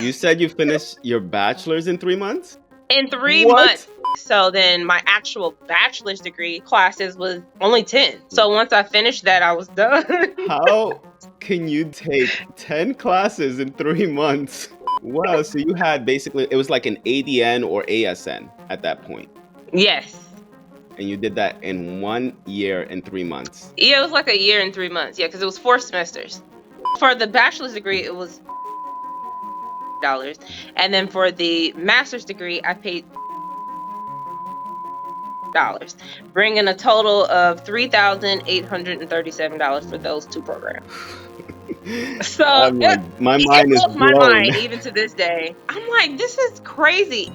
You said you finished your bachelor's in 3 months? In 3 months. What? So then my actual bachelor's degree classes was only 10. So once I finished that, I was done. How can you take 10 classes in 3 months? Wow, so you had basically, it was like an ADN or ASN at that point, Yes. and you did that in 1 year and 3 months. Yeah, it was like a year and 3 months. Yeah, because it was 4 semesters. For the bachelor's degree, it was dollars. And then for the master's degree, I paid dollars, bringing a total of $3,837 for those two programs. So I'm like, my it mind is blows my blown. mind even to this day. I'm like, this is crazy.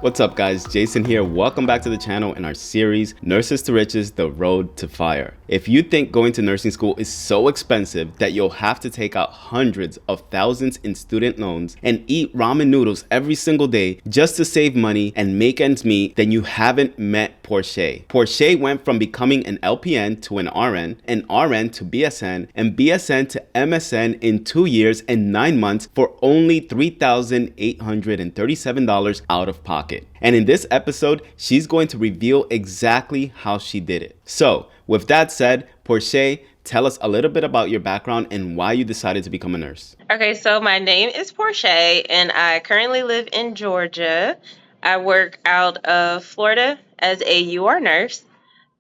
What's up, guys? Jason here. Welcome back to the channel in our series, Nurses to Riches, The Road to Fire. If you think going to nursing school is so expensive that you'll have to take out hundreds of thousands in student loans and eat ramen noodles every single day just to save money and make ends meet, then you haven't met Portia. Portia went from becoming an LPN to an RN to BSN, and BSN to MSN in 2 years and 9 months for only $3,837 out of pocket. And in this episode, she's going to reveal exactly how she did it. So, with that said, Portia, tell us a little bit about your background and why you decided to become a nurse. Okay, so my name is Portia, and I currently live in Georgia. I work out of Florida as a UR nurse.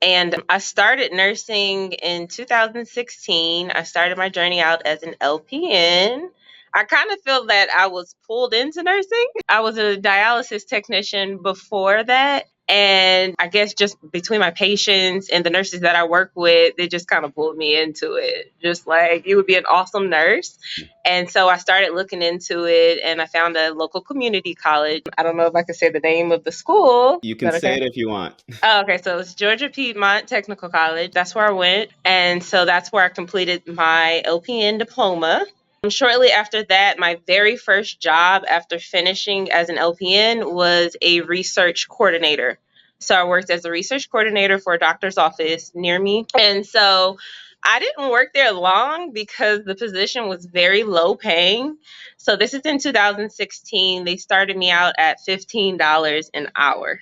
And I started nursing in 2016. I started my journey out as an LPN. I kind of feel that I was pulled into nursing. I was a dialysis technician before that. And I guess just between my patients and the nurses that I work with, they just kind of pulled me into it. Just like, you would be an awesome nurse. And so I started looking into it, and I found a local community college. I don't know if I can say the name of the school. You can say it if you want. Oh, okay, so it's Georgia Piedmont Technical College. That's where I went. And so that's where I completed my LPN diploma. Shortly after that, my very first job after finishing as an LPN was a research coordinator. So I worked as a research coordinator for a doctor's office near me. And so I didn't work there long because the position was very low paying. So this is in 2016. They started me out at $15 an hour.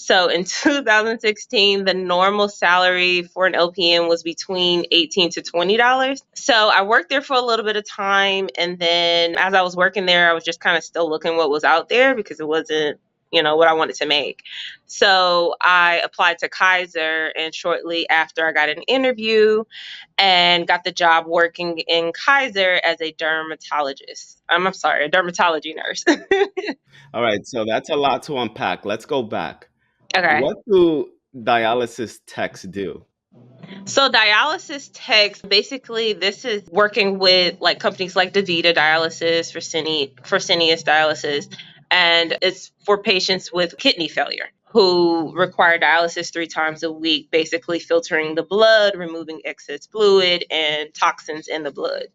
So in 2016, the normal salary for an LPN was between $18 to $20. So I worked there for a little bit of time. And then as I was working there, I was just kind of still looking what was out there because it wasn't, what I wanted to make. So I applied to Kaiser, and shortly after I got an interview and got the job working in Kaiser as a dermatologist. I'm sorry, a dermatology nurse. All right, so that's a lot to unpack. Let's go back. Okay. What do dialysis techs do? So dialysis techs, basically, this is working with like companies like DaVita Dialysis, Fresenius Dialysis, and it's for patients with kidney failure who require dialysis 3 times a week, basically filtering the blood, removing excess fluid and toxins in the blood.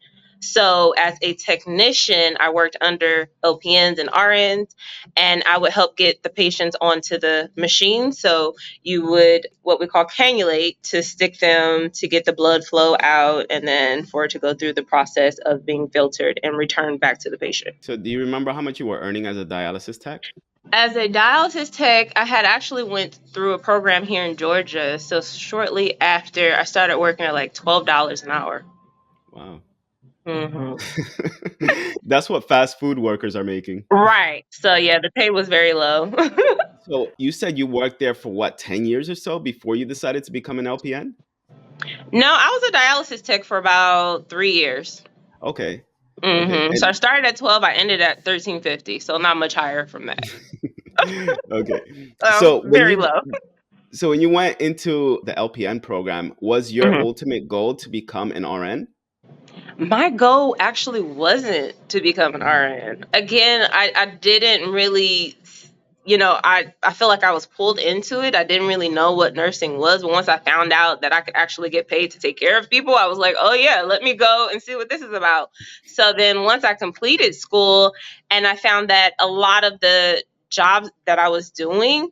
So as a technician, I worked under LPNs and RNs, and I would help get the patients onto the machine. So you would, what we call cannulate, to stick them to get the blood flow out, and then for it to go through the process of being filtered and returned back to the patient. So do you remember how much you were earning as a dialysis tech? As a dialysis tech, I had actually went through a program here in Georgia. So shortly after, I started working at like $12 an hour. Wow. Mm-hmm. That's what fast food workers are making. Right. So yeah, the pay was very low. So you said you worked there for what, 10 years or so before you decided to become an LPN? No, I was a dialysis tech for about 3 years. Okay. Okay. So I started at 12, I ended at 1350, so not much higher from that. Okay. So very low. So when you went into the LPN program, was your ultimate goal to become an RN? My goal actually wasn't to become an RN. Again, I didn't really, I feel like I was pulled into it. I didn't really know what nursing was. But once I found out that I could actually get paid to take care of people, I was like, oh yeah, let me go and see what this is about. So then once I completed school and I found that a lot of the jobs that I was doing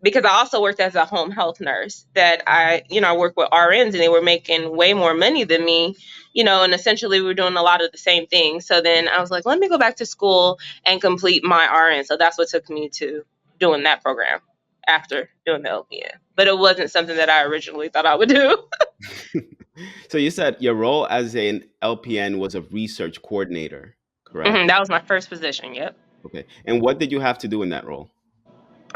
because I also worked as a home health nurse that I work with RNs and they were making way more money than me, and essentially we were doing a lot of the same things. So then I was like, let me go back to school and complete my RN. So that's what took me to doing that program after doing the LPN. But it wasn't something that I originally thought I would do. So you said your role as an LPN was a research coordinator, correct? That was my first position. Yep. Okay. And what did you have to do in that role?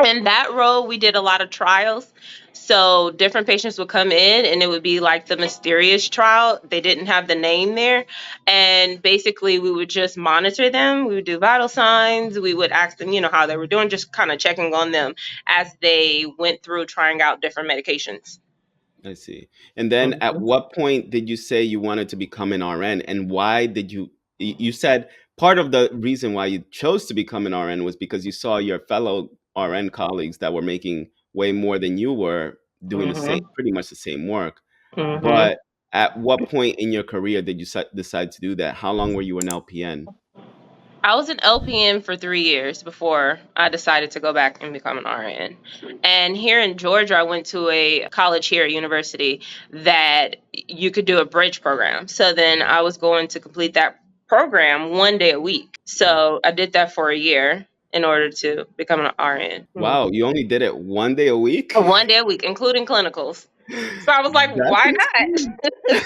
In that role, we did a lot of trials. So different patients would come in and it would be like the mysterious trial. They didn't have the name there. And basically, we would just monitor them. We would do vital signs. We would ask them, how they were doing, just kind of checking on them as they went through trying out different medications. I see. And then at Mhm. what point did you say you wanted to become an RN, and why did you said part of the reason why you chose to become an RN was because you saw your fellow RN colleagues that were making way more than you were doing the same, Mhm. pretty much the same work. Mhm. But at what point in your career did you decide to do that? How long were you an LPN? I was an LPN for 3 years before I decided to go back and become an RN. And here in Georgia, I went to a college here at university that you could do a bridge program. So then I was going to complete that program 1 day a week. Wow. So I did that for a year in order to become an RN. Wow, you only did it 1 day a week? 1 day a week, including clinicals. So I was like, That's why insane. not?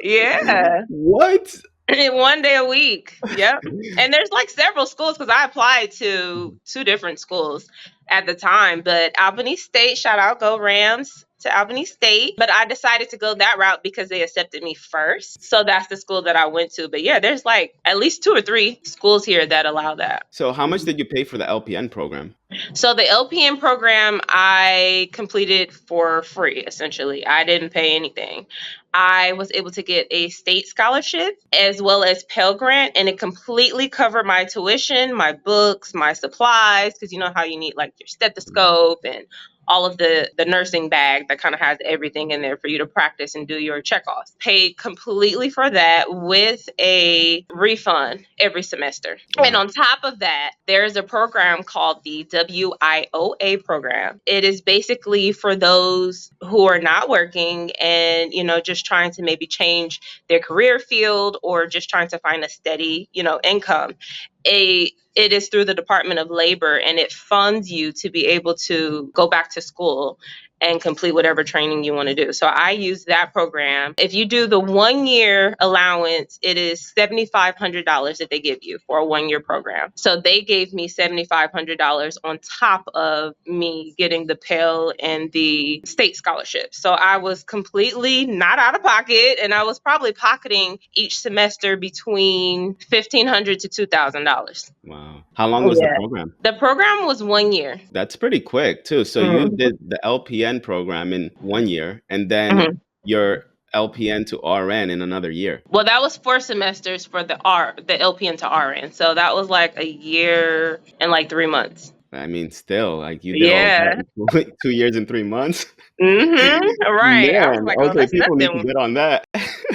Yeah. What? 1 day a week. Yep. And there's like several schools because I applied to two different schools at the time. But Albany State, shout out, go Rams to Albany State. But I decided to go that route because they accepted me first. So that's the school that I went to. But yeah, there's like at least two or three schools here that allow that. So how much did you pay for the LPN program? So the LPN program I completed for free, essentially. I didn't pay anything. I was able to get a state scholarship as well as Pell Grant, and it completely covered my tuition, my books, my supplies, because you know how you need like your stethoscope and all of the nursing bag that kind of has everything in there for you to practice and do your checkoffs. Paid completely for that with a refund every semester. And Wow. on top of that, there's a program called the WIOA program. It is basically for those who are not working and, just trying to maybe change their career field or just trying to find a steady, income. It is through the Department of Labor and it funds you to be able to go back to school and complete whatever training you want to do. So I use that program. If you do the 1 year allowance, it is $7,500 that they give you for a 1 year program. So they gave me $7,500 on top of me getting the Pell and the state scholarship. So I was completely not out of pocket, and I was probably pocketing each semester between $1,500 to $2,000. Wow. How long was the Yeah. program? The program was 1 year. That's pretty quick too. So you Mhm. did the LPN program in 1 year and then Mhm. your LPN to RN in another year. Well, that was 4 semesters for the LPN to RN. So that was like a year and like 3 months. I mean, still, like you did all that Yeah. in 2 years and 3 months. Right. I was Man, like, oh, okay, that's people need to nothing. get on that.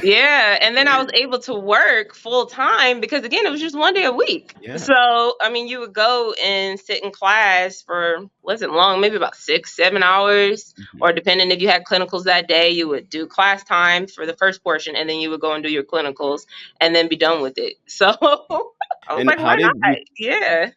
Yeah, and then I was able to work full time because again, it was just 1 day a week. Yeah. So, I mean, you would go and sit in class for wasn't long, maybe about 6, 7 hours, Mhm. or depending if you had clinicals that day, you would do class times for the first portion, and then you would go and do your clinicals, and then be done with it. So, I was And like, why not? Yeah.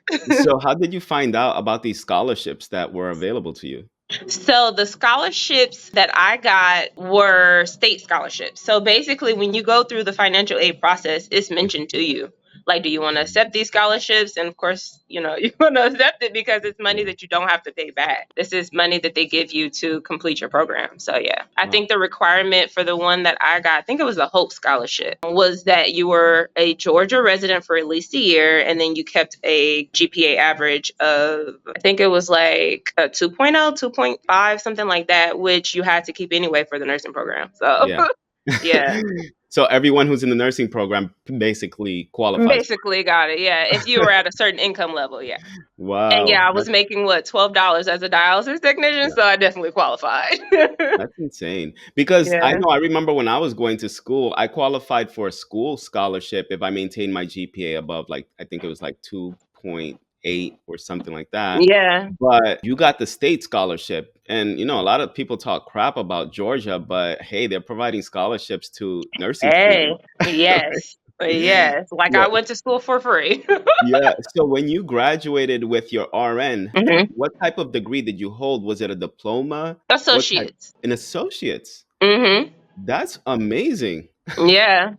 how did you find out about these scholarships that were available to you? So the scholarships that I got were state scholarships. So basically, when you go through the financial aid process, it's mentioned to you. Like, do you want to accept these scholarships? And of course, you want to accept it because it's money Yeah. that you don't have to pay back. This is money that they give you to complete your program. So yeah, I Wow. think the requirement for the one that I got, I think it was the Hope Scholarship, was that you were a Georgia resident for at least a year, and then you kept a GPA average of, I think it was like a 2.0, 2.5, something like that, which you had to keep anyway for the nursing program. So Yeah. yeah. So everyone who's in the nursing program basically qualifies for Basically got it. Yeah. If you were at a certain income level, yeah. it. And Wow. yeah, I was making what, $12 as a dialysis technician, so I definitely qualified. That's insane. Because I Yeah. know I remember when I was going to school, I qualified for a school scholarship if I maintained my GPA above like I think it was like 2.8 8 or something like that. Yeah. But you got the state scholarship. And, a lot of people talk crap about Georgia, but hey, they're providing scholarships to nursing Hey, students. yes. Yes. Like Yeah. I went to school for free. Yeah. So when you graduated with your RN, hmm what type of degree did you hold? Was it a diploma? What type? Associates. An associate's. hmm That's amazing. Yeah.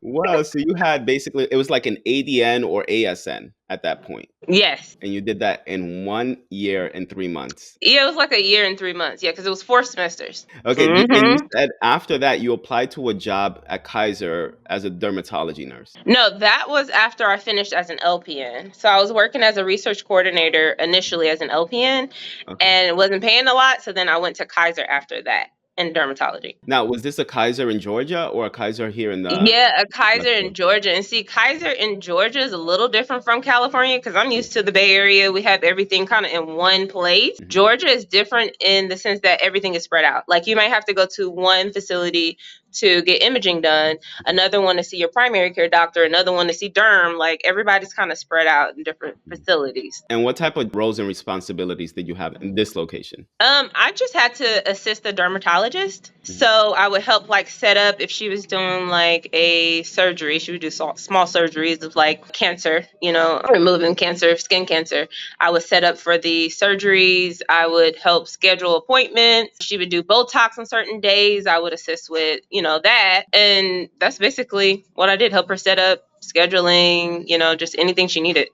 Wow. So you had basically, it was like an ADN or ASN at that point, Yes. and you did that in 1 year and 3 months. Yeah, it was like a year and 3 months. Yeah, because it was 4 semesters. Okay. And you hmm said after that, you applied to a job at Kaiser as a dermatology nurse. No, that was after I finished as an LPN. So I was working as a research coordinator initially as an LPN Okay. and it wasn't paying a lot. So then I went to Kaiser after that in dermatology. Now, was this a Kaiser in Georgia or a Kaiser here in the Yeah, a Kaiser West in Coast? Georgia. And see, Kaiser in Georgia is a little different from California because I'm used to the Bay Area. We have everything kind of in one place. Mhm. Georgia is different in the sense that everything is spread out. Like you might have to go to one facility to get imaging done, another one to see your primary care doctor, another one to see derm. Like everybody's kind of spread out in different facilities. And what type of roles and responsibilities did you have in this location? I just had to assist the dermatologist. Mhm. So I would help like set up if she was doing like a surgery. She would do small surgeries of like cancer, removing cancer, skin cancer. I would set up for the surgeries. I would help schedule appointments. She would do Botox on certain days. I would assist with, that. And that's basically what I did, help her set up scheduling, just anything she needed.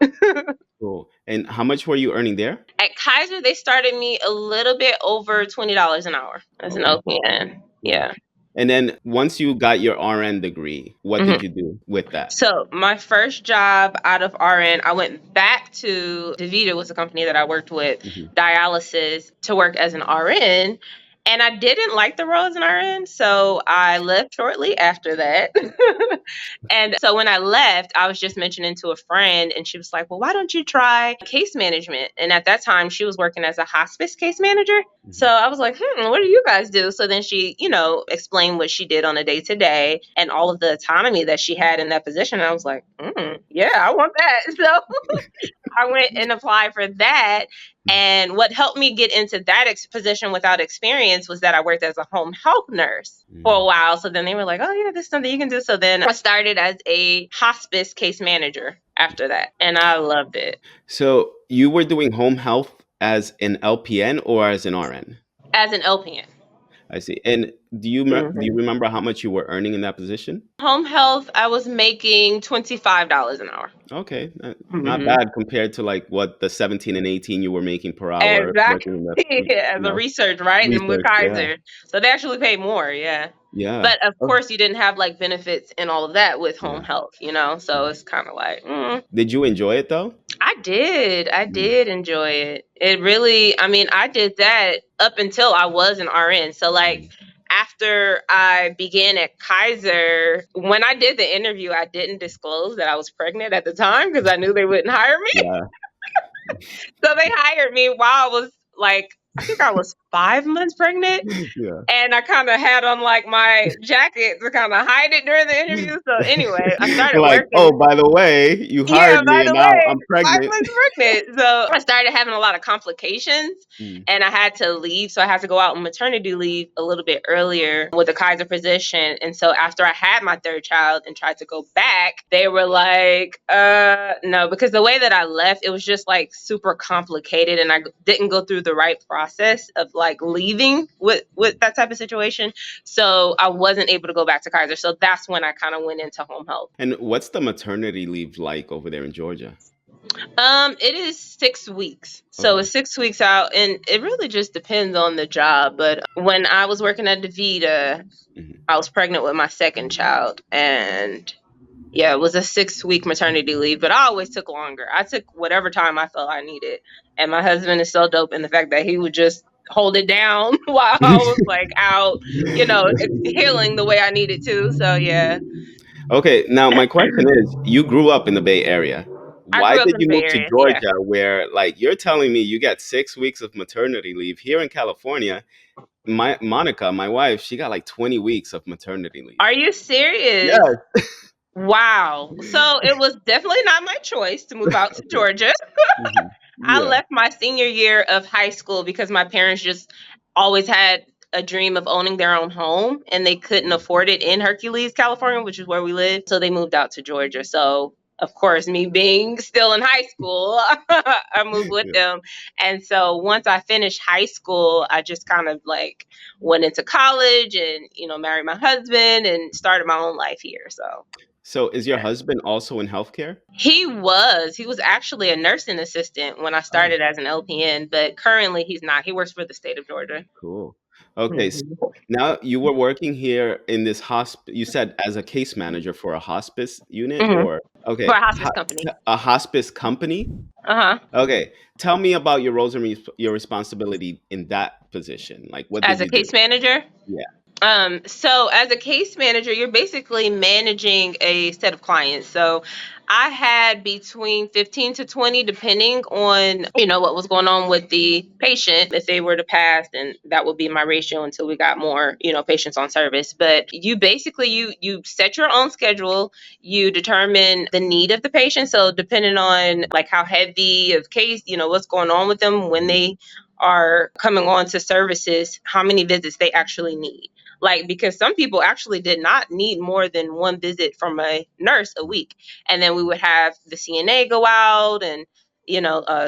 Cool. And how much were you earning there? At Kaiser, they started me a little bit over $20 an hour as an Okay. LPN. Yeah. Yeah. And then once you got your RN degree, what hmm did you do with that? So my first job out of RN, I went back to DaVita was a company that I worked with, Mhm. dialysis, to work as an RN. And I didn't like the role as an RN, so I left shortly after that. And so when I left, I was just mentioning to a friend, and she was like, "Well, why don't you try case management?" And at that time, she was working as a hospice case manager. So Mhm. I was like, what do you guys do? So then she, explained what she did on a day to day and all of the autonomy that she had in that position. And I was like, yeah, I want that. So I went and applied for that. And what helped me get into that position without experience was that I worked as a home health nurse for a Mm. while. So then they were like, oh, yeah, this is something you can do. So then I started as a hospice case manager after that. And I loved it So you were doing home health as an LPN or as an RN? as an LPN. I see. And do you remember how much you were earning in that position? Home health, I was making $25 an hour. Okay, not hmm bad compared to like what the 17 and 18 you were making per hour working Exactly. in the, As a research, right? And with research. Yeah, Kaiser. So they actually pay more, yeah. yeah. But of Oh, course, you didn't have like benefits and all of that with home yeah. health, So it's kind of like, Did you enjoy it though? I did. I Mm. did enjoy it. It really, I mean, I did that up until I was an RN. So, like, after I began at Kaiser, when I did the interview, I didn't disclose that I was pregnant at the time because I knew they wouldn't hire me. Yeah, So they hired me while I was like, I think I was 5 months pregnant. yeah. And I kind of had on like my jacket to kind of hide it during the interview. So anyway, I started Like, working. oh, by the way, you Yeah, hired me by and the now way, I'm 5 pregnant. months pregnant. So I started having a lot of complications Mm. and I had to leave. So I had to go out on maternity leave a little bit earlier with the Kaiser position. And so after I had my third child and tried to go back, they were like, no, because the way that I left, it was just like super complicated and I didn't go through the right process of like leaving with that type of situation. So I wasn't able to go back to Kaiser. So that's when I kind of went into home health. And what's the maternity leave like over there in Georgia? It is 6 weeks. So Okay. it's 6 weeks out, and it really just depends on the job. But when I was working at DaVita, Mhm. I was pregnant with my second child, and yeah, it was a 6 week maternity leave. But I always took longer. I took whatever time I felt I needed, and my husband is so dope in the fact that he would just hold it down while I was like out, healing the way I needed to. So yeah, Okay, now my question is, you grew up in the Bay Area. I Why grew up did in the you Bay move to Area. Yeah. Georgia where like you're telling me you got 6 weeks of maternity leave here in California? My wife, she got like 20 weeks of maternity leave. Are you serious? Yes. Wow. So it was definitely not my choice to move out to Okay. Georgia. Hmm. I Yeah. left my senior year of high school because my parents just always had a dream of owning their own home and they couldn't afford it in Hercules, California, which is where we live. So they moved out to Georgia. So, of course, me being still in high school, I moved with Yeah. them. And so once I finished high school, I just kind of like went into college and, married my husband and started my own life here. So, So is your husband also in healthcare? he was actually a nursing assistant when I Oh, started as an LPN, but currently he's not. He works for the state of Georgia. cool. Okay, so Mhm. now you were working here in this hospice. You said as a case manager for a hospice unit, Mhm. or For okay, a hospice company. a hospice company. Uh-huh. Okay, tell me about your roles and your responsibility in that position. Like, what As did a you do? case manager. Yeah. So as a case manager, you're basically managing a set of clients. So I had between 15 to 20, depending on, what was going on with the patient. If they were to pass, then that would be my ratio until we got more, patients on service. But you basically, you set your own schedule, you determine the need of the patient. So depending on like how heavy of case, what's going on with them when they are coming on to services, how many visits they actually need. Like, because some people actually did not need more than one visit from a nurse a week. And then we would have the CNA go out and,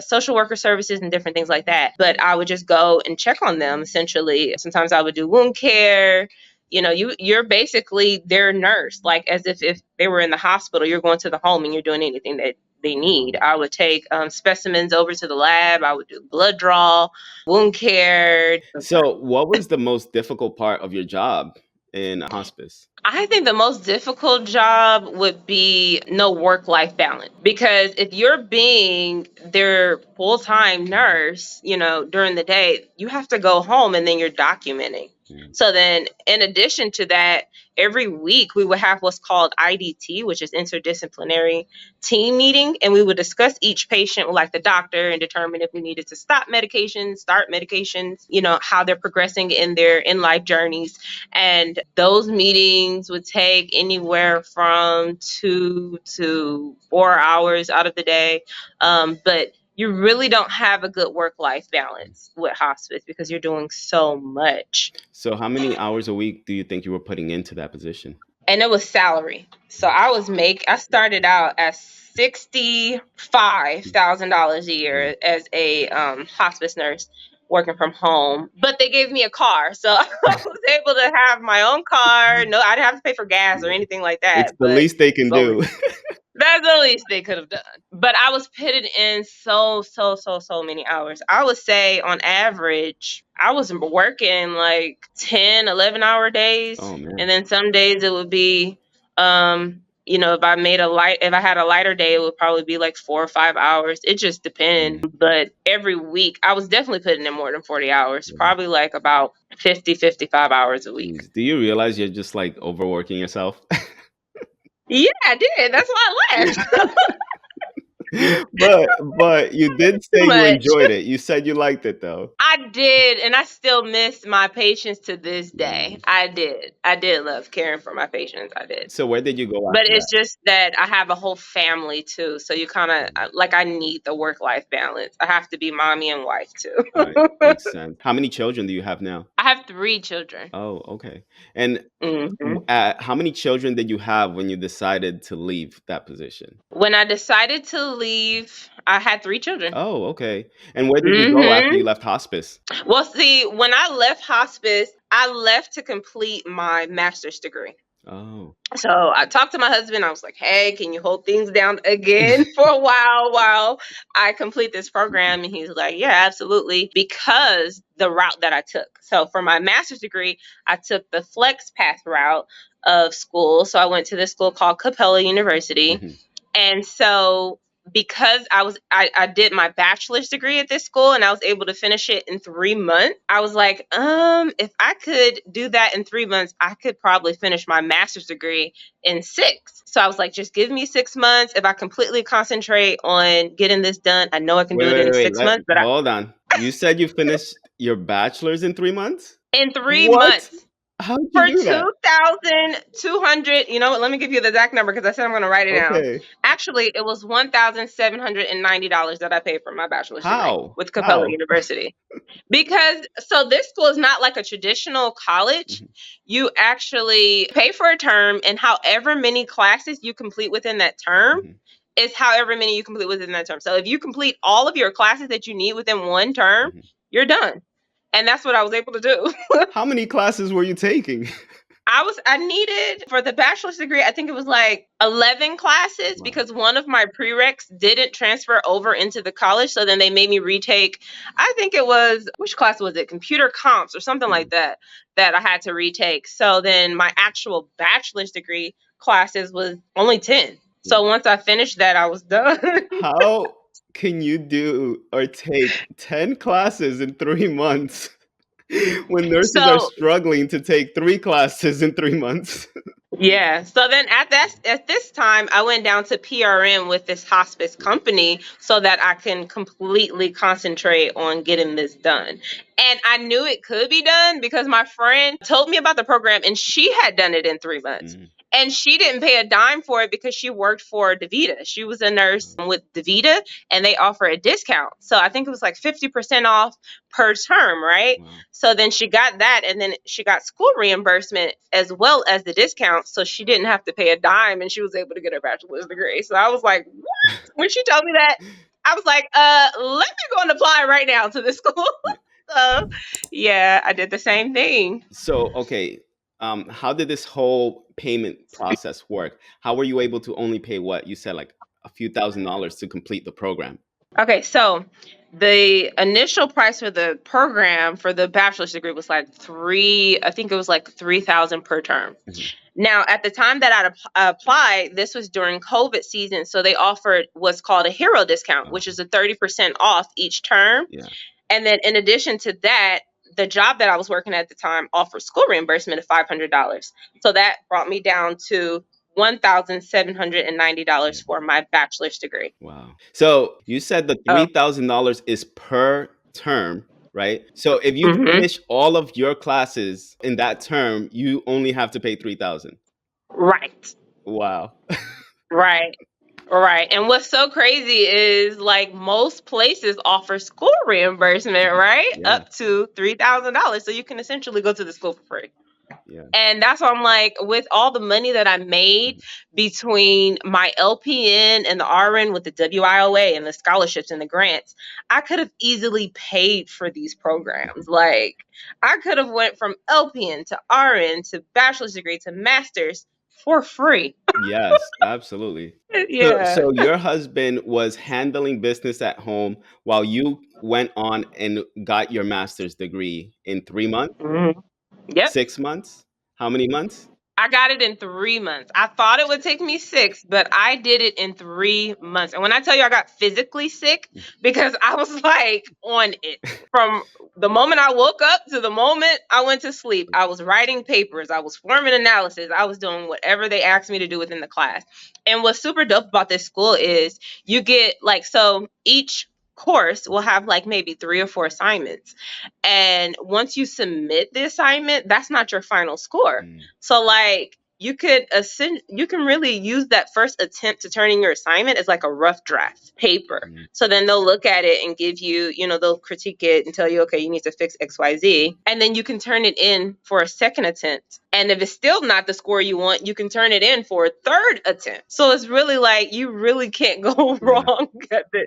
social worker services and different things like that. But I would just go and check on them essentially. Sometimes I would do wound care. You're basically their nurse, like as if they were in the hospital, you're going to the home and you're doing anything that they need. I would take specimens over to the lab. I would do blood draw, wound care. So, what was the most difficult part of your job in hospice? I think the most difficult job would be no work life balance because if you're being their full time nurse, during the day, you have to go home and then you're documenting. Mm. So then, in addition to that, every week we would have what's called IDT, which is interdisciplinary team meeting, and we would discuss each patient with like the doctor and determine if we needed to stop medications, start medications, how they're progressing in their in life journeys. And those meetings would take anywhere from 2 to 4 hours out of the day. But you really don't have a good work life balance with hospice because you're doing so much. So, how many hours a week do you think you were putting into that position? And it was salary. So I started out as $65,000 a Mm. year as a hospice nurse working from home. But they gave me a car. So I was able to have my own car. No, I didn't have to pay for gas or Yeah. anything like It's that. the But least they can over do. that's the least they could have done. But I was putting in so many hours. I would say on average, I was working like 10, 11 hour days. Oh And man. then some days it would be, if I had a lighter day, it would probably be like 4 or 5 hours. It just depends. Mm. But every week, I was definitely putting in more than 40 hours, Yeah. probably like about 50, 55 hours a week. Jeez. Do you realize you're just like overworking yourself? Yeah, I did. That's why I left. But you did say Too you much. enjoyed it. You said you liked it though. I did, and I still miss my patients to this day. Mm. I did. I did love caring for my patients. I did. So where did you go But after that? it's just that I have a whole family too. So you kind of like, I need the work life balance. I have to be mommy and wife too. Right, makes sense. How many children do you have now? I have 3 children. Oh, okay. And Hmm. how many children did you have when you decided to leave that position? When I decided to leave, I had 3 children. Oh, okay. And where did you go after you Hmm. left hospice? Well, see, when I left hospice, I left to complete my master's degree. Oh. So I talked to my husband. I was like, "Hey, can you hold things down again for a while I complete this program?" And he's like, "Yeah, absolutely." Because the route that I took. So for my master's degree, I took the flex path route of school. So I went to this school called Capella University, Mhm. and so because I did my bachelor's degree at this school and I was able to finish it in 3 months, I was like, if I could do that in 3 months, I could probably finish my master's degree in six. So I was like, just give me 6 months. If I completely concentrate on getting this done, I know I can do Wait, it wait, in wait. six months, but Hold on. You said you finished your bachelor's in 3 months? in three What? months, How did you For do that? 2,200, you know what? Let me give you the exact number because I said I'm going to write it down. Okay. Actually, it was $1,790 that I paid for my bachelor's degree How? with Capella How? University. Because so this school is not like a traditional college. Mhm, You actually pay for a term, and however many classes you complete within that term mhm, is however many you complete within that term. So if you complete all of your classes that you need within one term, mhm. you're done. And that's what I was able to do. How many classes were you taking? I needed for the bachelor's degree, I think it was like 11 classes Wow. because one of my prereqs didn't transfer over into the college. So then they made me retake, I think it was, which class was it? Computer comps or something Mhm, like that, that I had to retake. So then my actual bachelor's degree classes was only 10. yeah. So once I finished that, I was done. How can you do or take 10 classes in 3 months when nurses are So struggling to take 3 classes in 3 months? yeah. So then at this time, I went down to PRN with this hospice Yeah. company so that I can completely concentrate on getting this done. And I knew it could be done because my friend told me about the program and she had done it in 3 months. Mhm. And she didn't pay a dime for it because she worked for DaVita. She was a nurse with DaVita and they offer a discount. So I think it was like 50% off per term, right? Wow. So then she got that, and then she got school reimbursement as well as the discount. So she didn't have to pay a dime and she was able to get her bachelor's degree. So I was like, what? When she told me that, I was like, let me go and apply right now to this school. Yeah. So yeah, I did the same thing. So, okay, how did this whole payment process work? How were you able to only pay what? You said like a few $1,000s to complete the program. Okay, so the initial price for the program for the bachelor's degree was like I think it was like 3,000 per term. Mhm. Now, at the time that I applied, this was during COVID season, so they offered what's called a hero discount, which is a 30% off each term. Yeah. And then in addition to that, the job that I was working at the time offered school reimbursement of $500. So that brought me down to $1,790 for my bachelor's degree. Wow. So you said the Oh, $3,000 is per term, right? So if you hmm, finish all of your classes in that term, you only have to pay 3,000. right, Wow. right. Right. And what's so crazy is like most places offer school reimbursement, right? Yeah. Up to $3,000. So you can essentially go to the school for free. Yeah. And that's why I'm like, with all the money that I made Mhm. between my LPN and the RN with the WIOA and the scholarships and the grants, I could have easily paid for these programs. Like I could have went from LPN to RN to bachelor's degree to master's for free. Yes, absolutely. So Yeah. so your husband was handling business at home while you went on and got your master's degree in 3 months, Mhm. Yep. 6 months? How many months? I got it in 3 months. I thought it would take me six, but I did it in 3 months. And when I tell you I got physically sick, because I was like on it from the moment I woke up to the moment I went to sleep. I was writing papers, I was forming analysis, I was doing whatever they asked me to do within the class. And what's super dope about this school is you get like, so each course will have like maybe 3 or 4 assignments. And once you submit the assignment, that's not your final score. Mm, So like you can really use that first attempt to turn in your assignment as like a rough draft paper. mm. So then they'll look at it and give you, they'll critique it and tell you, okay, you need to fix XYZ. And then you can turn it in for a second attempt. And if it's still not the score you want, you can turn it in for a third attempt. So it's really like you really can't go Yeah. wrong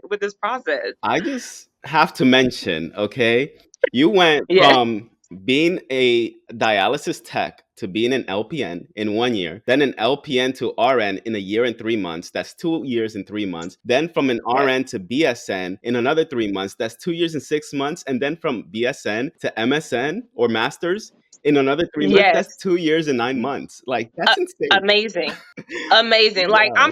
with this process. I just have to mention, okay, you went Yeah. from being a dialysis tech to being an LPN in 1 year, then an LPN to RN in a year and 3 months. That's 2 years and 3 months. Then from an Yeah. RN to BSN in another 3 months. That's 2 years and 6 months. And then from BSN to MSN or masters in another 3 months. That's Yes. 2 years and 9 months. Like, Uh, that's insane. amazing. Amazing. Like Wow.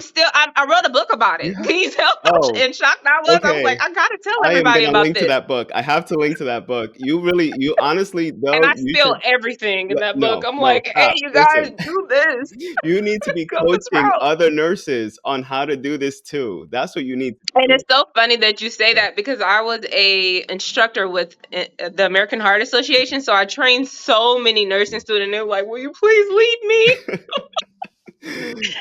I wrote a book about it. Yeah. Can you tell how Oh, in shock I was? I was okay. like, I gotta tell I am everybody gonna about link to this. that book. I have to link to that book. You honestly, And though, I you spill should everything in that book. no, I'm no, like, hey, stop. you guys, Listen, do this. you need to be Go this coaching route. other nurses on how to do this too. That's what you need to And do. it's so funny that you say Yeah. that because I was a instructor with the American Heart Association, so I trained so so many nursing students. They're like, "Will you please lead me?"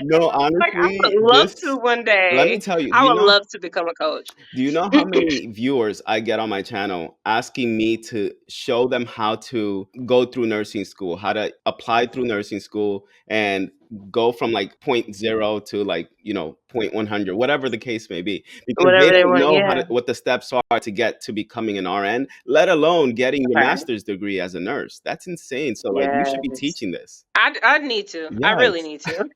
No, Like, I honestly, would love to this one let me day. tell you, I would love to become a coach. do you know how many viewers I get on my channel asking me to show them how to go through nursing school, how to apply through nursing school and go from like point zero to like, point 100, whatever the case may be, because they Whatever they don't want, know yeah. what the steps are to get to becoming an RN, let alone getting your Okay. master's degree as a nurse. That's insane. So like you should be Yes. teaching this. I need to. I really Yes. need to.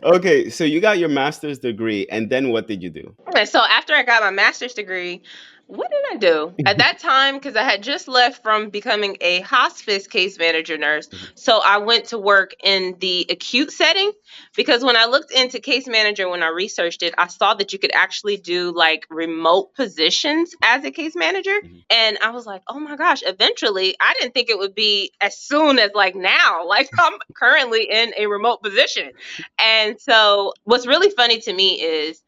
Okay, so you got your master's degree, and then what did you do? And so after I got my master's degree, what did I do? At that time, because I had just left from becoming a hospice case manager nurse, so I went to work in the acute setting. Because when I looked into case manager, when I researched it, I saw that you could actually do like remote positions as a case manager. Mhm. And I was like, oh my gosh, eventually, I didn't think it would be as soon as like now. Like I'm currently in a remote position. And so what's really funny to me is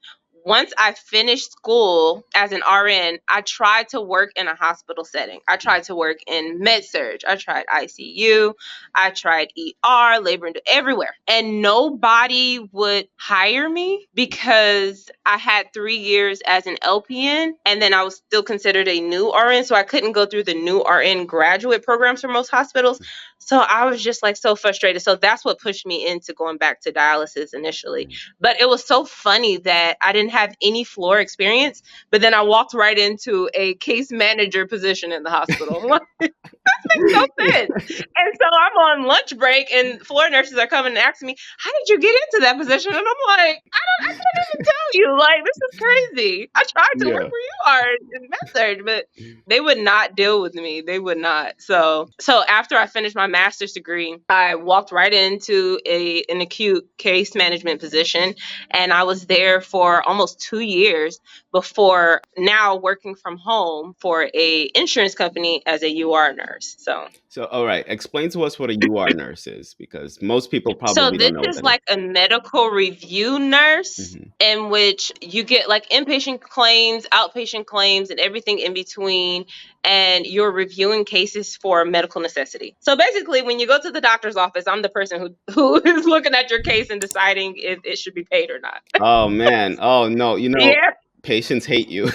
once I finished school as an RN, I tried to work in a hospital setting. I tried to work in med surge. I tried ICU. I tried ER, labor and everywhere. And nobody would hire me because I had 3 years as an LPN and then I was still considered a new RN. So I couldn't go through the new RN graduate programs for most hospitals. So I was just like so frustrated. So that's what pushed me into going back to dialysis initially. But it was so funny that I didn't have any floor experience, but then I walked right into a case manager position in the hospital. Makes no sense. And so I'm on lunch break and floor nurses are coming and asking me, how did you get into that position? And I'm like, I can't even tell you. Like, this is crazy. I tried to work Yeah. where you are in med surg, but they would not deal with me. They would not. So after I finished my master's degree, I walked right into an acute case management position. And I was there for almost 2 years before now working from home for a insurance company as a UR nurse. So, all right, explain to us what a UR nurse is, because most people So probably this don't know what is that is. like a medical review nurse Mhm. in which you get like inpatient claims, outpatient claims, and everything in between. And you're reviewing cases for medical necessity. So basically, when you go to the doctor's office, I'm the person who is looking at your case and deciding if it should be paid or not. Oh man. Oh no. Yeah, Patients hate you.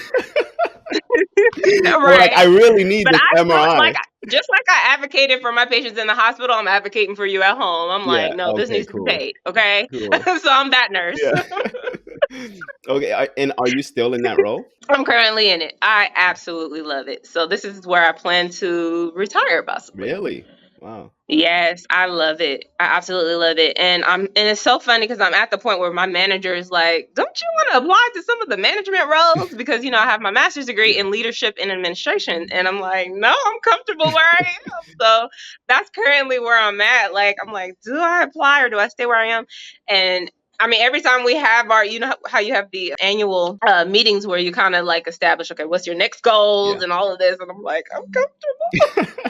They're like, I right. really need But this I still like MRI. just like I advocated for my patients in the hospital, I'm advocating for you at home. I'm Yeah. like, no, this Okay. needs to be Cool. paid. Okay. Cool. So I'm that nurse. Yeah. Okay. And are you still in that role? I'm currently in it. I absolutely love it. So this is where I plan to retire possibly. Really? Wow. Yes, I love it. I absolutely love it. And it's so funny because I'm at the point where my manager is like, "Don't you want to apply to some of the management roles because I have my master's degree Yeah. in leadership and administration." And I'm like, "No, I'm comfortable where I am." So that's currently where I'm at. Like I'm like, "Do I apply or do I stay where I am?" And I mean, every time we have our, how you have the annual meetings where you kind of like establish, okay, what's your next goals Yeah. and all of this, and I'm like, I'm comfortable.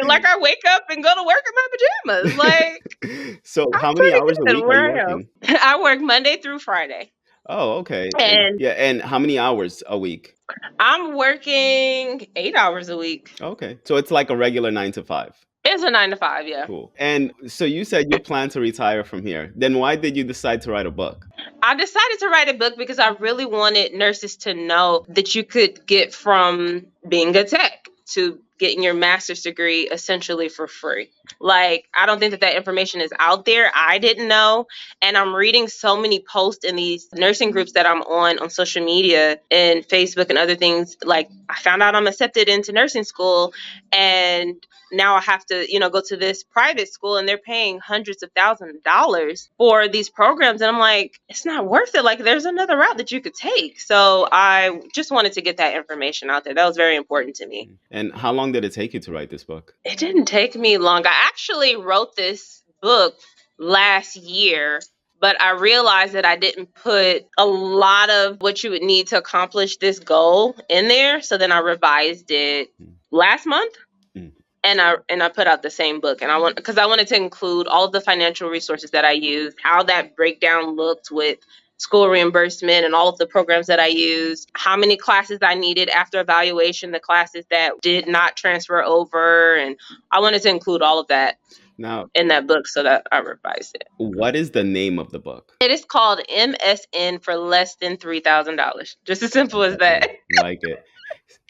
Like I wake up and go to work in my pajamas. Like So, I'm how many pretty hours a good week are you where I am. working? I work Monday through Friday. Oh, okay. And And yeah, and how many hours a week? I'm working 8 hours a week. Okay. So it's like a regular 9 to 5. It's a 9 to 5, yeah. Cool. And so you said you plan to retire from here. Then why did you decide to write a book? I decided to write a book because I really wanted nurses to know that you could get from being a tech to getting your master's degree essentially for free. Like, I don't think that information is out there. I didn't know. And I'm reading so many posts in these nursing groups that I'm on social media and Facebook and other things. Like, I found out I'm accepted into nursing school and now I have to, go to this private school and they're paying hundreds of thousands of dollars for these programs. And I'm like, it's not worth it. Like, there's another route that you could take. So I just wanted to get that information out there. That was very important to me. And how long did it take you to write this book? It didn't take me long. I actually wrote this book last year, but I realized that I didn't put a lot of what you would need to accomplish this goal in there. So then I revised it last month. Mm. And I put out the same book, and I wanted to include all of the financial resources that I used, how that breakdown looked with school reimbursement and all of the programs that I used, how many classes I needed after evaluation, the classes that did not transfer over. And I wanted to include all of that Now, in that book so that I revised it. what is the name of the book? It is called MSN for less than $3,000. Just as simple as Okay, that. like it.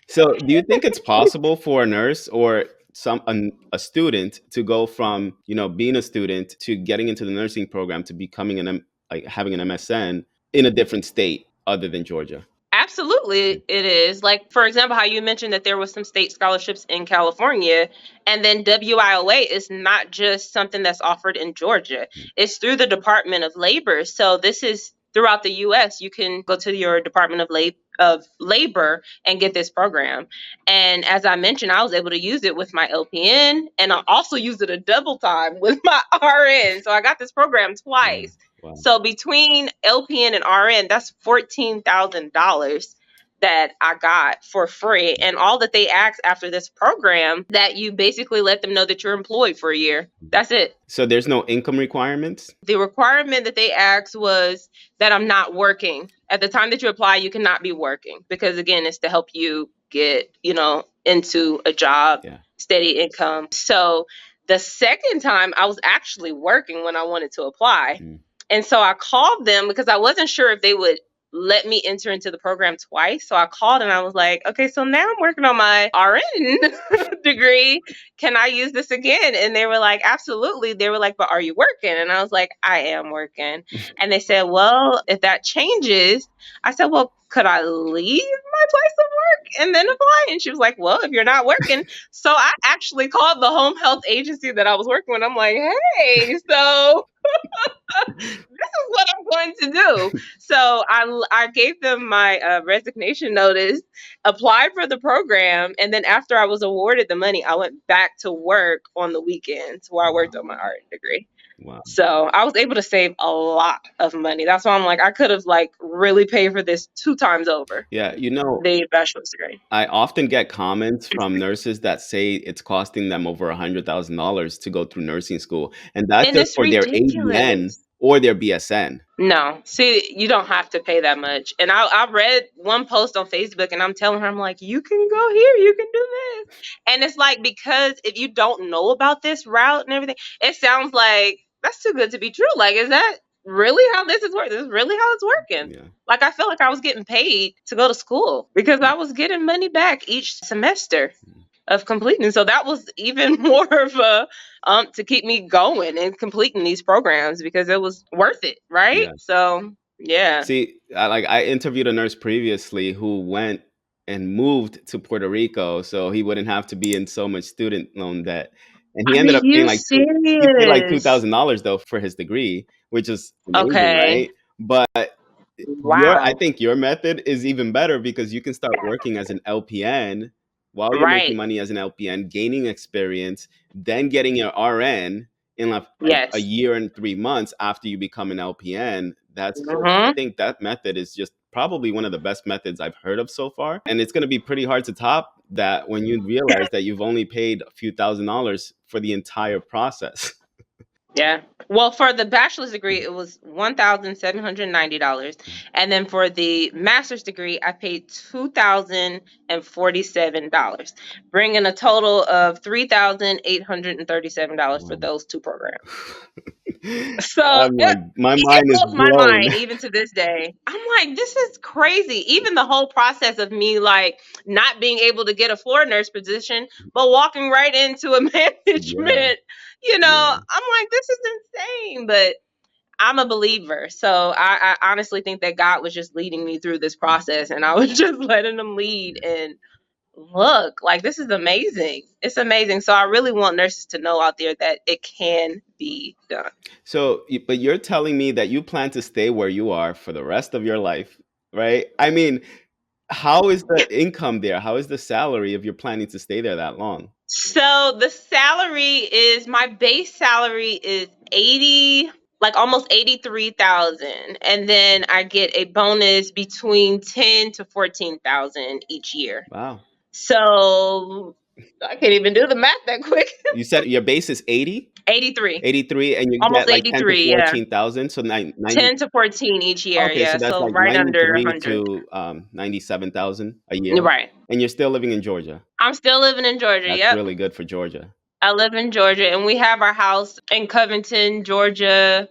So, do you think it's possible for a nurse or a student to go from, being a student to getting into the nursing program to becoming like having an MSN in a different state other than Georgia? Absolutely, it is. Like, for example, how you mentioned that there was some state scholarships in California, and then WIOA is not just something that's offered in Georgia. It's through the Department of Labor. So this is throughout the US. You can go to your Department of Labor and get this program. And as I mentioned, I was able to use it with my LPN, and I also used it a double time with my RN. So I got this program Yeah. twice. Wow. So between LPN and RN, that's $14,000 that I got for free. And all that they ask after this program, that you basically let them know that you're employed for a year. That's it. So there's no income requirements? The requirement that they asked was that I'm not working. At the time that you apply, you cannot be working because, again, it's to help you get, into a job, Yeah. steady income. So the second time I was actually working when I wanted to apply. And so I called them because I wasn't sure if they would let me enter into the program twice. So I called and I was like, okay, so now I'm working on my RN degree. Can I use this again? And they were like, absolutely. They were like, but are you working? And I was like, I am working. And they said, well, if that changes, I said, well, could I leave my place of work and then apply? And she was like, well, if you're not working. So I actually called the home health agency that I was working with. I'm like, hey, so this is what I'm going to do. So I gave them my resignation notice, applied for the program, and then after I was awarded the money, I went back to work on the weekends where I worked on my art degree. Wow. So I was able to save a lot of money. That's why I'm like, I could have really paid for this 2 times over. Yeah, The bachelor's degree. I often get comments from nurses that say it's costing them over $100,000 to go through nursing school, and that's And just it's for their ADN ridiculous. or their BSN. No, see, you don't have to pay that much. And I read one post on Facebook and I'm telling her, I'm like, you can go here, you can do this. And it's like, because if you don't know about this route and everything, it sounds like that's too good to be true. Like, is that really how this is working? This is really how it's working. Yeah. Like, I felt like I was getting paid to go to school because I was getting money back each semester of completing. So that was even more of a to keep me going and completing these programs because it was worth it, right? Yeah. So yeah. See, I interviewed a nurse previously who went and moved to Puerto Rico so he wouldn't have to be in so much student loan debt. And he Are ended up paying you he paid like serious? $2,000 though for his degree, which is amazing, Okay. right? But I Wow. think your method is even better because you can start working as an LPN while you're making Right. money as an LPN, gaining experience, then getting your RN in like a Yes. year and 3 months after you become an LPN. I Mm-hmm. think that method is just probably one of the best methods I've heard of so far. And it's going to be pretty hard to top that when you realize that you've only paid a few $1,000s for the entire process. Yeah. Well, for the bachelor's degree, it was $1,790, and then for the master's degree, I paid $2,047, bringing a total of $3,837 for those 2 programs. So I'm like, my it mind is blows my blown. mind even to this day. I'm like, this is crazy. Even the whole process of me not being able to get a floor nurse position, but walking right into a management, I'm like, this is insane. But I'm a believer. So I honestly think that God was just leading me through this process and I was just letting him lead and look, like this is amazing. It's amazing. So I really want nurses to know out there that it can be done. So, but you're telling me that you plan to stay where you are for the rest of your life, right? I mean, how is the income there? How is the salary if you're planning to stay there that long? So the salary is my base salary is 80, like almost 83,000, and then I get a bonus between 10 to 14,000 each year. Wow. So I can't even do the math that quick. You said your base is 80? 83. 83, and you Almost get like 10 to 83, yeah. 14,000. So 90. 10 to 14 each year, Okay, so yeah. that's So like right under 93 100. to 97,000 a year. Right. And you're still living in Georgia. I'm still living in Georgia. That's Yep. really good for Georgia. I live in Georgia and we have our house in Covington, Georgia.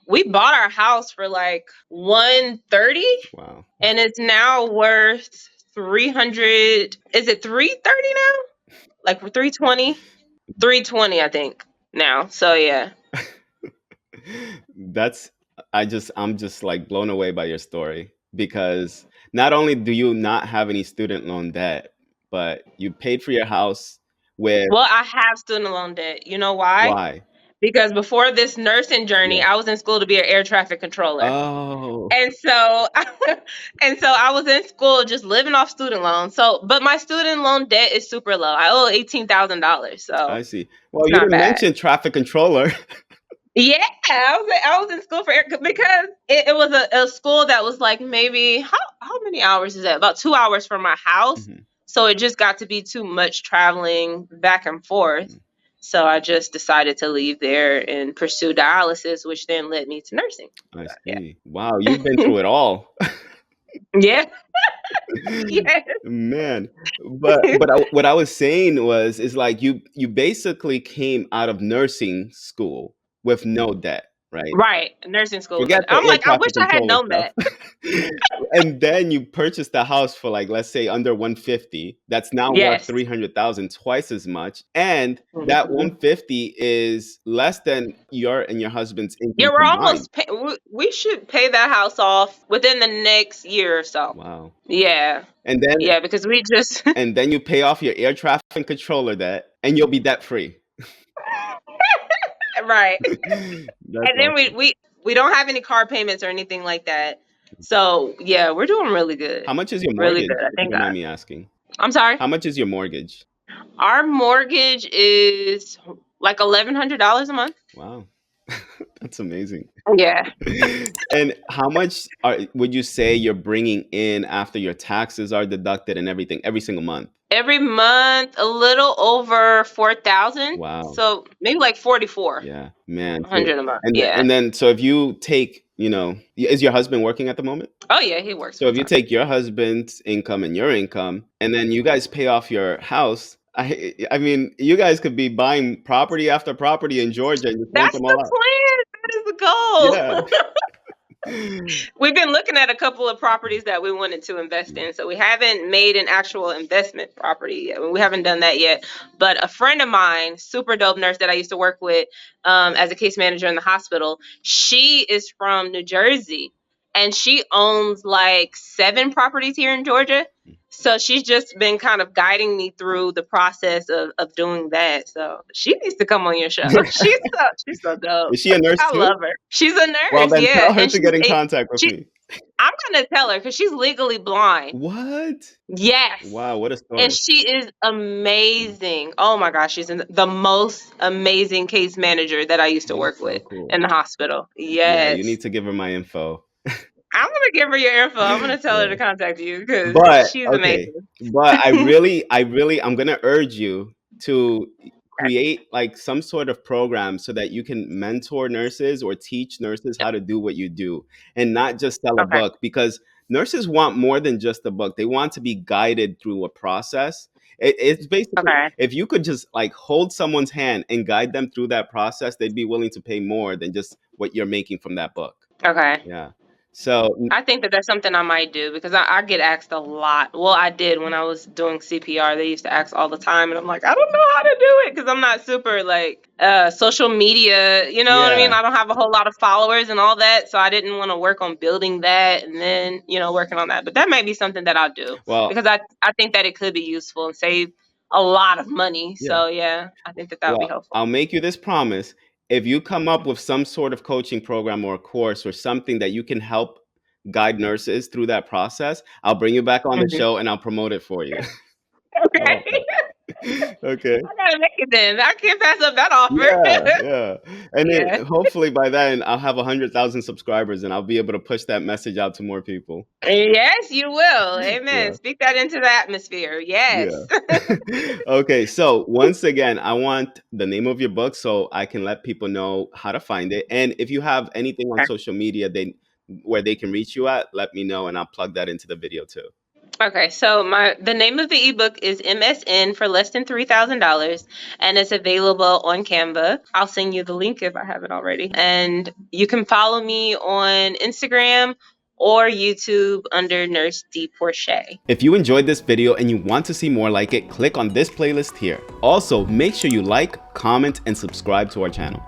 We bought our house for like 130 Wow. and it's now worth 300. Is it 330 now? Like 320? 320 I think now. So yeah. That's I'm just like blown away by your story, because not only do you not have any student loan debt, but you paid for your house with Well, I have student loan debt. You know why? why? Because before this nursing journey, Yeah. I was in school to be an air traffic controller. Oh, And so and so I was in school just living off student loans. So but my student loan debt is super low. I owe $18,000. I So see. Well, it's you not didn't bad. mention traffic controller. Yeah, I was in school for because it was a school that was like maybe how many hours is that? About 2 hours from my house. Mhm. So it just got to be too much traveling back and forth. Mhm. So I just decided to leave there and pursue dialysis, which then led me to nursing. I So, see. Wow, you've been through it all. yeah. Yeah. Man, what I was saying was is like you basically came out of nursing school with no debt, right? Right. Nursing school with Forget it. the I'm air like, I wish traffic I had controller known stuff. that. And then you purchased the house for like, let's say, under 150. That's now worth Yes. 300,000, twice as much. And that Mhm. 150 is less than your and your husband's Yeah, income we're combined. almost we should pay that house off within the next year or so. Wow. Yeah. And then Yeah, because we just and then you pay off your air traffic controller debt and you'll be debt free. right. That's And then we awesome. we we don't have any car payments or anything like that. So, yeah, we're doing really good. How much is your Really mortgage, good. I if you thank don't mind God. me asking? I'm sorry. How much is your mortgage? Our mortgage is like $1,100 a month. Wow. That's amazing. Yeah. And how much would you say you're bringing in after your taxes are deducted and everything every single month? Every month, a little over 4,000. Wow. So maybe like 44 Yeah, man. So, 100 a month. and Yeah. and then so if you take, is your husband working at the moment? Oh yeah, he works So full if you time. take your husband's income and your income, and then you guys pay off your house, I mean, you guys could be buying property after property in Georgia and just rent That's them the all out. plan. That is the goal. Yeah. We've been looking at a couple of properties that we wanted to invest in. So we haven't made an actual investment property yet. We haven't done that yet. But a friend of mine, super dope nurse that I used to work with as a case manager in the hospital, she is from New Jersey and she owns like 7 properties here in Georgia. So she's just been kind of guiding me through the process of doing that. So she needs to come on your show. She's so dope. Is she a nurse I too? love her. She's a Well, nurse, then yeah, tell her and to get in contact with she. me. I'm gonna tell her because she's legally blind. What? Yes, Wow, what a and story. she is amazing. Oh my gosh, she's the most amazing case manager that I used to work That's so with cool. in the hospital. Yeah, you Yes, need to give her my info. I'm gonna give her your info. I'm gonna tell her Yeah. to contact you because But she's okay, amazing. but I'm gonna urge you to create like some sort of program so that you can mentor nurses or teach nurses how to do what you do and not just sell a Okay, book, because nurses want more than just a book. They want to be guided through a process. It's basically, okay, if you could just like hold someone's hand and guide them through that process, they'd be willing to pay more than just what you're making from that book. okay. Yeah. So I think that that's something I might do because I get asked a lot. Well, I did when I was doing CPR. They used to ask all the time, and I'm like, I don't know how to do it because I'm not super like social media. You know what I mean? yeah. I don't have a whole lot of followers and all that, so I didn't want to work on building that and then working on that. But that may be something that I'll do Well, because I think that it could be useful and save a lot of money. yeah. So yeah, I think that would be Well, helpful. I'll make you this promise. If you come up with some sort of coaching program or a course or something that you can help guide nurses through that process, I'll bring you back on the Hmm. show and I'll promote it for you. How about Okay. that? Okay. I gotta make it then. I can't pass up that offer. Yeah, yeah. And Yeah. then hopefully by then I'll have 100,000 subscribers and I'll be able to push that message out to more people. Yes, you will. Amen. Yeah. Speak that into the atmosphere. Yes. Yeah. Okay, so once again, I want the name of your book so I can let people know how to find it. And if you have anything on social media where they can reach you at, let me know and I'll plug that into the video too. Okay, so the name of the ebook is MSN for less than $3,000, and it's available on Canva. I'll send you the link if I haven't already. And you can follow me on Instagram or YouTube under Nurse D Porche. If you enjoyed this video and you want to see more like it, click on this playlist here. Also, make sure you like, comment, and subscribe to our channel.